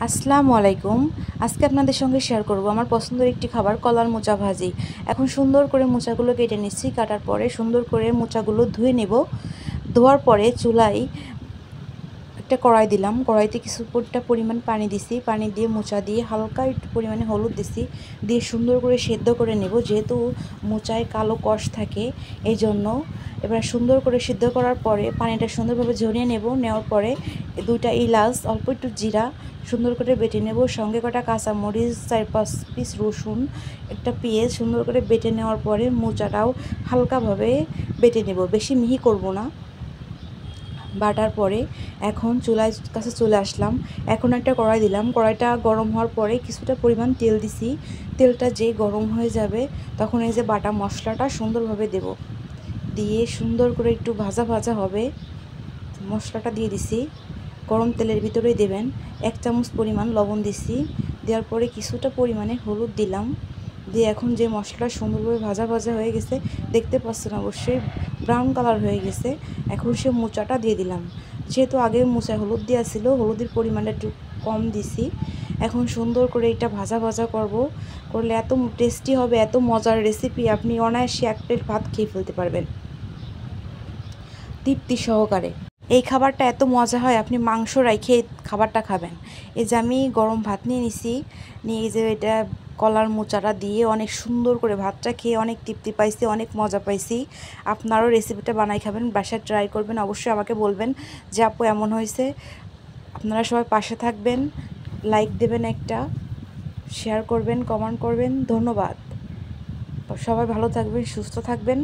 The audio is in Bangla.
আসসালামু আলাইকুম। আজকে আপনাদের সঙ্গে শেয়ার করব আমার পছন্দের একটি খাবার কলার মোচা ভাজি। এখন সুন্দর করে মোচাগুলো কেটে নিচ্ছি। কাটার পরে সুন্দর করে মোচাগুলো ধুয়ে নেব। ধোয়ার পরে চুলায় একটা কড়াই দিলাম। কড়াইতে কিছুটা পরিমাণ পানি দিছি। পানি দিয়ে মোচা দিয়ে হালকা একটু পরিমাণে হলুদ দিছি। দিয়ে সুন্দর করে সেদ্ধ করে নেব, যেহেতু মোচায় কালো কষ থাকে এই জন্য। এবার সুন্দর করে সিদ্ধ করার পরে পানিটা সুন্দরভাবে ঝরিয়ে নেব। নেওয়ার পরে 2টা এলাচ, অল্প একটু জিরা সুন্দর করে বেটে নেব। সঙ্গে কটা কাঁচামরিচ, 4-5 পিস রসুন, একটা পেঁয়াজ সুন্দর করে বেটে নেওয়ার পরে মোচাটাও হালকাভাবে বেটে নেব, বেশি মিহি করব না। বাটার পরে এখন চুলার কাছে চলে আসলাম। এখন একটা কড়াই দিলাম। কড়াইটা গরম হওয়ার পরে কিছুটা পরিমাণ তেল দিছি। তেলটা যেই গরম হয়ে যাবে তখন এই যে বাটা মশলাটা সুন্দরভাবে দেব। দিয়ে সুন্দর করে একটু ভাজা ভাজা হবে। মশলাটা দিয়ে দিছি। গরম তেলের ভিতরেই দেবেন। 1 চামচ পরিমাণ লবণ দিছি। দেওয়ার পরে কিছুটা পরিমাণে হলুদ দিলাম। দিয়ে এখন যে মশলাটা সুন্দরভাবে ভাজা ভাজা হয়ে গেছে, দেখতে পাচ্ছেন অবশ্যই ব্রাউন কালার হয়ে গেছে। এখন সে মোচাটা দিয়ে দিলাম। যেহেতু আগে মোচায় হলুদ দেওয়া ছিল, হলুদের পরিমাণটা একটু কম দিছি। এখন সুন্দর করে এটা ভাজা ভাজা করলে এত টেস্টি হবে, এত মজার রেসিপি, আপনি অনায়াসে 1 প্লেট ভাত খেয়ে ফেলতে পারবেন তৃপ্তি সহকারে। এই খাবারটা এত মজা হয়, আপনি মাংস রাইখে খাবারটা খাবেন। এই যে আমি গরম ভাত নিয়ে নিছি, নিয়ে এই যে এটা কলার মোচাটা দিয়ে অনেক সুন্দর করে ভাতটা খেয়ে অনেক তৃপ্তি পাইছি, অনেক মজা পাইছি। আপনারাও রেসিপিটা বানাই খাবেন, বাসায় ট্রাই করবেন, অবশ্যই আমাকে বলবেন যে আপু এমন হয়েছে। আপনারা সবাই পাশে থাকবেন, লাইক দেবেন, একটা শেয়ার করবেন, কমেন্ট করবেন। ধন্যবাদ। সবাই ভালো থাকবেন, সুস্থ থাকবেন।